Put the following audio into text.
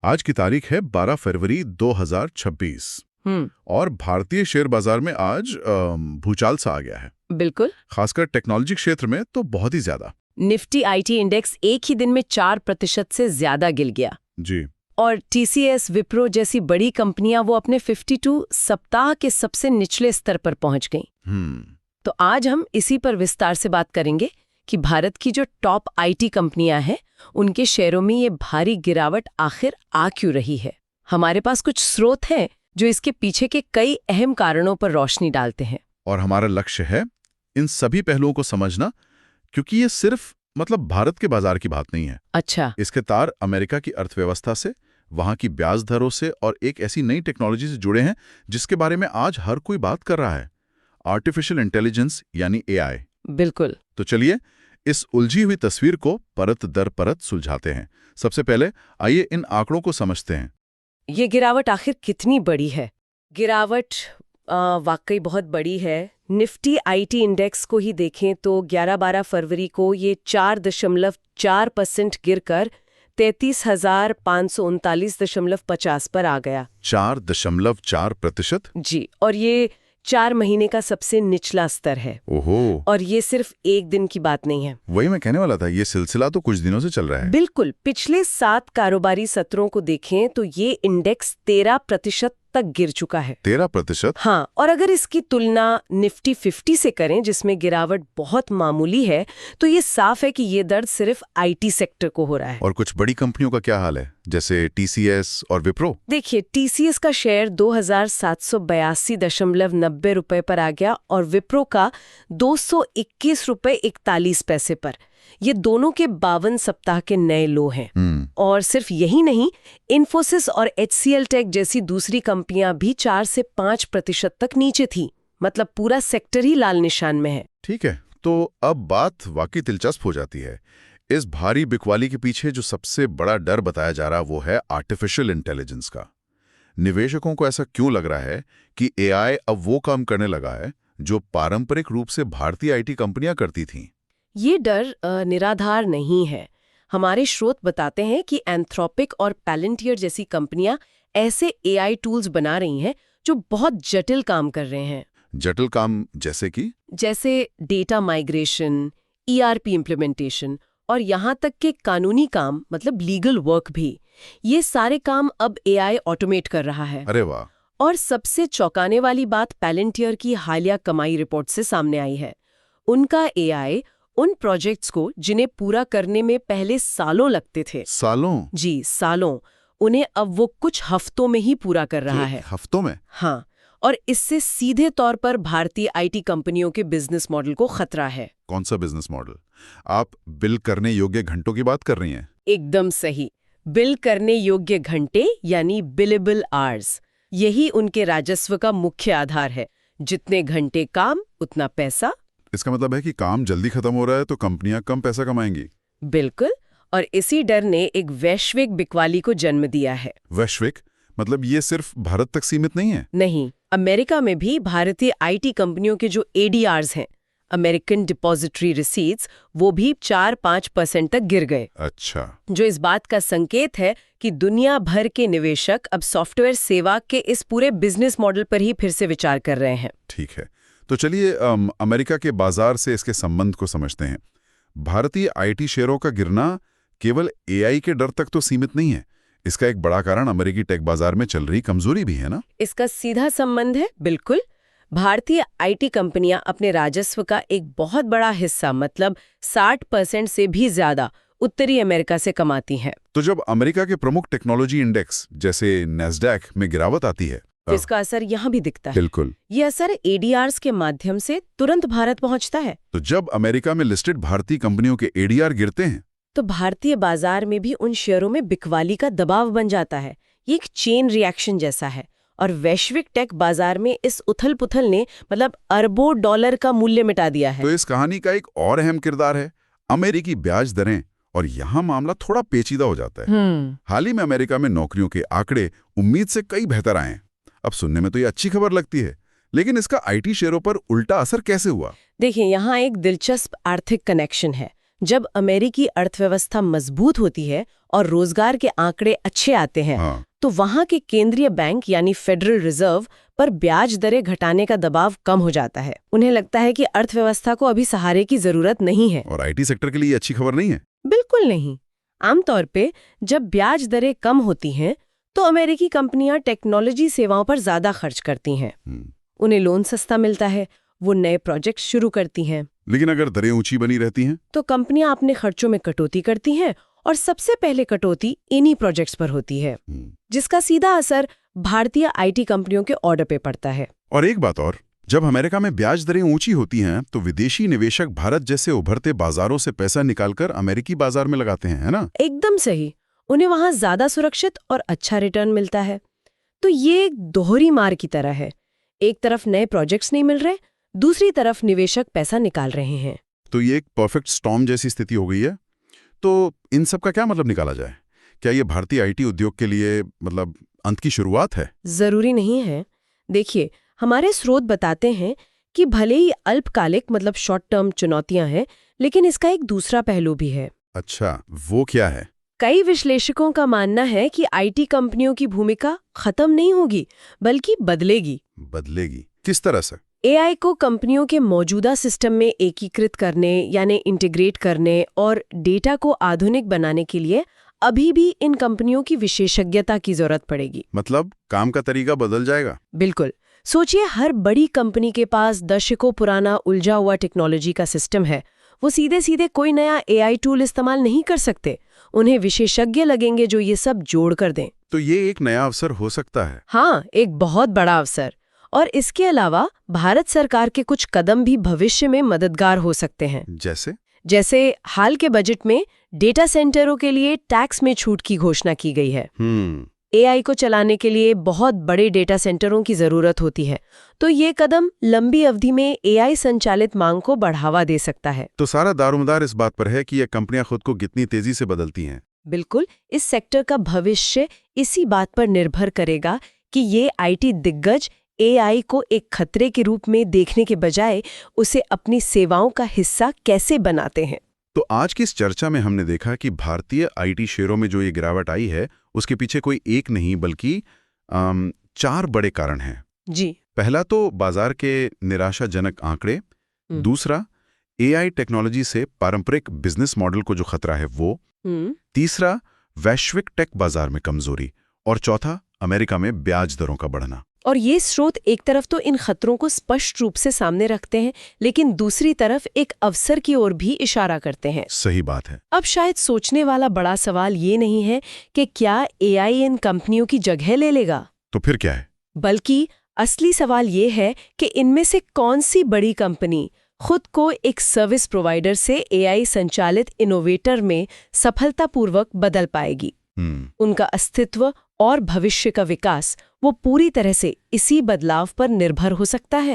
आज की तारीख है 12 फरवरी 2026 और भारतीय शेयर बाजार में आज भूचाल सा आ गया है। बिल्कुल। खासकर टेक्नोलॉजी क्षेत्र में तो बहुत ही ज्यादा। निफ्टी आईटी इंडेक्स एक ही दिन में 4% से ज्यादा गिर गया। जी। और टीसीएस, विप्रो जैसी बड़ी कंपनियां वो अपने 52 सप्ताह के सबसे निचले स्तर पर पहुंच गईं। तो आज हम इसी पर विस्तार से बात करेंगे कि भारत की जो टॉप आईटी कंपनियां हैं उनके शेयरों में ये भारी गिरावट आखिर आ क्यों रही है। हमारे पास कुछ स्रोत हैं जो इसके पीछे के कई अहम कारणों पर रोशनी डालते हैं। और हमारा लक्ष्य है इन सभी पहलुओं को समझना, क्योंकि ये सिर्फ भारत के बाजार की बात नहीं है। अच्छा। इसके तार अमेरिका की अर्थव्यवस्था से, वहां की ब्याज दरों से और एक ऐसी नई टेक्नोलॉजी से जुड़े हैं जिसके बारे में आज हर कोई बात कर रहा है, आर्टिफिशियल इंटेलिजेंस यानी एआई। बिल्कुल। तो चलिए इस उलझी हुई तस्वीर को परत दर परत सुलझाते हैं। सबसे पहले आइए इन आंकड़ों को समझते हैं। ये गिरावट आखिर कितनी बड़ी है? गिरावट वाकई बहुत बड़ी है। निफ्टी इंडेक्स को ही देखें तो 11-12 फरवरी को ये 4.4% गिरकर 33,539.50 पर आ गया। 4.4%? जी, और ये 4 महीने का सबसे निचला स्तर है। ओहो। और ये सिर्फ एक दिन की बात नहीं है। वही मैं कहने वाला था, ये सिलसिला तो कुछ दिनों से चल रहा है। बिल्कुल। पिछले 7 कारोबारी सत्रों को देखें तो ये इंडेक्स 13% तक गिर चुका है। 13%? हाँ, और अगर इसकी तुलना निफ्टी 50 से करें जिसमें गिरावट बहुत मामूली है, तो ये साफ है कि ये दर्द सिर्फ आईटी सेक्टर को हो रहा है। और कुछ बड़ी कंपनियों का क्या हाल है, जैसे टीसीएस और विप्रो? देखिए, टीसीएस का शेयर 2,782.90 रुपए पर आ गया और विप्रो का 221.41 पर। ये दोनों के 52 सप्ताह के नए लो हैं। और सिर्फ यही नहीं, इन्फोसिस और एचसीएल टेक जैसी दूसरी कंपनियां भी 4 से 5% तक नीचे थी। मतलब पूरा सेक्टर ही लाल निशान में है। ठीक है, तो अब बात वाकई दिलचस्प हो जाती है। इस भारी बिकवाली के पीछे जो सबसे बड़ा डर बताया जा रहा वो है आर्टिफिशियल इंटेलिजेंस का। निवेशकों को ऐसा क्यों लग रहा है कि एआई अब वो काम करने लगा है जो पारंपरिक रूप से भारतीय आईटी कंपनियां करती थीं? ये डर निराधार नहीं है। हमारे स्रोत बताते हैं कि एंथ्रोपिक और पैलेंटियर जैसी कंपनियां ऐसे एआई टूल्स बना रही हैं जो बहुत जटिल काम कर रहे हैं। जटिल काम जैसे कि? जैसे डेटा माइग्रेशन, ईआरपी इम्प्लीमेंटेशन और यहाँ तक के कानूनी काम, मतलब लीगल वर्क भी। ये सारे काम अब एआई ऑटोमेट कर रहा है। अरे वाह। और सबसे चौंकाने वाली बात पैलेंटियर की हालिया कमाई रिपोर्ट से सामने आई है। उनका एआई उन प्रोजेक्ट्स को जिन्हें पूरा करने में पहले सालों लगते थे, सालों? जी सालों, उन्हें अब वो कुछ हफ्तों में ही पूरा कर रहा है। हफ्तों में? हाँ, और इससे सीधे तौर पर भारतीय आईटी कंपनियों के बिजनेस मॉडल को खतरा है। कौन सा बिजनेस मॉडल? आप बिल करने योग्य घंटों की बात कर रही हैं? एकदम सही। बिल करने योग्य घंटे यानी बिलेबल आवर्स। यही उनके राजस्व का मुख्य आधार है। जितने घंटे काम उतना पैसा। इसका मतलब है कि काम जल्दी खत्म हो रहा है तो कंपनियां कम पैसा कमाएंगी। बिल्कुल। और इसी डर ने एक वैश्विक बिकवाली को जन्म दिया है। वैश्विक मतलब ये सिर्फ भारत तक सीमित नहीं है? नहीं, अमेरिका में भी भारतीय आईटी कंपनियों के जो एडीआर्स हैं, अमेरिकन डिपॉजिटरी रिसीट्स, वो भी 4-5% तक गिर गए। अच्छा। जो इस बात का संकेत है कि दुनिया भर के निवेशक अब सॉफ्टवेयर सेवा के इस पूरे बिजनेस मॉडल पर ही फिर से विचार कर रहे हैं। ठीक है, तो चलिए अमेरिका के बाजार से इसके संबंध को समझते हैं। भारतीय आईटी शेयरों का गिरना केवल एआई के डर तक तो सीमित नहीं है। इसका एक बड़ा कारण अमेरिकी टेक बाजार में चल रही कमजोरी भी है ना? इसका सीधा संबंध है। बिल्कुल। भारतीय आईटी कंपनियां अपने राजस्व का एक बहुत बड़ा हिस्सा, मतलब 60% से भी ज्यादा, उत्तरी अमेरिका से कमाती हैं। तो जब अमेरिका के प्रमुख टेक्नोलॉजी इंडेक्स जैसे नैस्डैक में गिरावट आती है तो इसका असर यहाँ भी दिखता है। बिल्कुल। ये असर एडीआर्स के माध्यम से तुरंत भारत पहुंचता है। तो जब अमेरिका में लिस्टेड भारतीय कंपनियों के एडीआर गिरते हैं तो भारतीय बाजार में भी उन शेयरों में बिकवाली का दबाव बन जाता है। ये एक चेन रिएक्शन जैसा है। और वैश्विक टेक बाजार में इस उथल-पुथल ने मतलब अरबों डॉलर का मूल्य मिटा दिया है। तो इस कहानी का एक और अहम किरदार है अमेरिकी ब्याज दरें, और यहाँ मामला थोड़ा पेचीदा हो जाता है। हाल ही में अमेरिका में नौकरियों के आंकड़े उम्मीद से कई बेहतर आए। अब सुनने में तो ये अच्छी खबर लगती है, लेकिन इसका आईटी शेयरों पर उल्टा असर कैसे हुआ? देखिए, यहाँ एक दिलचस्प आर्थिक कनेक्शन है जब अमेरिकी अर्थव्यवस्था मजबूत होती है और रोजगार के आंकड़े अच्छे आते हैं, हाँ। तो वहां के केंद्रीय बैंक यानी फेडरल रिजर्व पर ब्याज दरें घटाने का दबाव कम हो जाता है। उन्हें लगता है कि अर्थव्यवस्था को अभी सहारे की जरूरत नहीं है। और आईटी सेक्टर के लिए अच्छी खबर नहीं है। बिल्कुल नहीं। आमतौर पे जब ब्याज दरें कम होती हैं तो अमेरिकी कंपनियां टेक्नोलॉजी सेवाओं पर ज्यादा खर्च करती हैं। उन्हें लोन सस्ता मिलता है, वो नए प्रोजेक्ट शुरू करती हैं। लेकिन अगर दरें ऊंची बनी रहती हैं तो कंपनियां अपने खर्चों में कटौती करती हैं और सबसे पहले कटौती इन्हीं प्रोजेक्ट्स पर होती है, जिसका सीधा असर भारतीय आईटी कंपनियों के ऑर्डर पे पड़ता है। और एक बात और, जब अमेरिका में ब्याज दरें ऊंची होती हैं तो विदेशी निवेशक भारत जैसे उभरते बाजारों से पैसा निकालकर अमेरिकी बाजार में लगाते हैं, है ना? एकदम सही। उन्हें वहां ज्यादा सुरक्षित और अच्छा रिटर्न मिलता है। तो ये एक दोहरी मार की तरह है। एक तरफ नए प्रोजेक्ट्स नहीं मिल रहे, दूसरी तरफ निवेशक पैसा निकाल रहे हैं। तो ये एक परफेक्ट स्टॉर्म जैसी स्थिति हो गई है। तो इन सब का क्या मतलब निकाला जाए? क्या ये भारतीय आईटी उद्योग के लिए मतलब अंत की शुरुआत है? जरूरी नहीं है। देखिए, हमारे स्रोत बताते हैं कि भले ही अल्पकालिक मतलब शॉर्ट टर्म चुनौतियां हैं, लेकिन इसका एक दूसरा पहलू भी है। अच्छा, वो क्या है? कई विश्लेषकों का मानना है कि आईटी कंपनियों की भूमिका खत्म नहीं होगी, बल्कि बदलेगी। बदलेगी? किस तरह से? एआई को कंपनियों के मौजूदा सिस्टम में एकीकृत करने यानी इंटीग्रेट करने और डेटा को आधुनिक बनाने के लिए अभी भी इन कंपनियों की विशेषज्ञता की जरूरत पड़ेगी। मतलब काम का तरीका बदल जाएगा? बिल्कुल। सोचिए, हर बड़ी कंपनी के पास दशकों पुराना उलझा हुआ टेक्नोलॉजी का सिस्टम है। वो सीधे सीधे कोई नया एआई टूल इस्तेमाल नहीं कर सकते। उन्हें विशेषज्ञ लगेंगे जो ये सब जोड़ कर दें। तो ये एक नया अवसर हो सकता है। हाँ, एक बहुत बड़ा अवसर। और इसके अलावा भारत सरकार के कुछ कदम भी भविष्य में मददगार हो सकते हैं। जैसे हाल के बजट में डेटा सेंटरों के लिए टैक्स में छूट की घोषणा की गई है। एआई को चलाने के लिए बहुत बड़े डेटा सेंटरों की जरूरत होती है, तो ये कदम लंबी अवधि में एआई संचालित मांग को बढ़ावा दे सकता है। तो सारा दारोमदार इस बात पर है कि ये कंपनियां खुद को कितनी तेजी से बदलती हैं। बिल्कुल। इस सेक्टर का भविष्य इसी बात पर निर्भर करेगा कि ये आईटी दिग्गज एआई को एक खतरे के रूप में देखने के बजाय उसे अपनी सेवाओं का हिस्सा कैसे बनाते हैं। तो आज की इस चर्चा में हमने देखा कि भारतीय आईटी शेयरों में जो ये गिरावट आई है उसके पीछे कोई एक नहीं बल्कि 4 बड़े कारण हैं। जी। पहला तो बाजार के निराशाजनक आंकड़े, दूसरा एआई टेक्नोलॉजी से पारंपरिक बिजनेस मॉडल को जो खतरा है वो, तीसरा वैश्विक टेक बाजार में कमजोरी, और चौथा अमेरिका में ब्याज दरों का बढ़ना। और ये स्रोत एक तरफ तो इन खतरों को स्पष्ट रूप से सामने रखते हैं, लेकिन दूसरी तरफ एक अवसर की ओर भी इशारा करते हैं। सही बात है। अब शायद सोचने वाला बड़ा सवाल ये नहीं है कि क्या एआई इन कंपनियों की जगह ले लेगा, तो फिर क्या है? बल्कि असली सवाल ये है कि इनमें से कौन सी बड़ी कंपनी खुद को एक सर्विस प्रोवाइडर से एआई संचालित इनोवेटर में सफलतापूर्वक बदल पाएगी। उनका अस्तित्व और भविष्य का विकास वो पूरी तरह से इसी बदलाव पर निर्भर हो सकता है।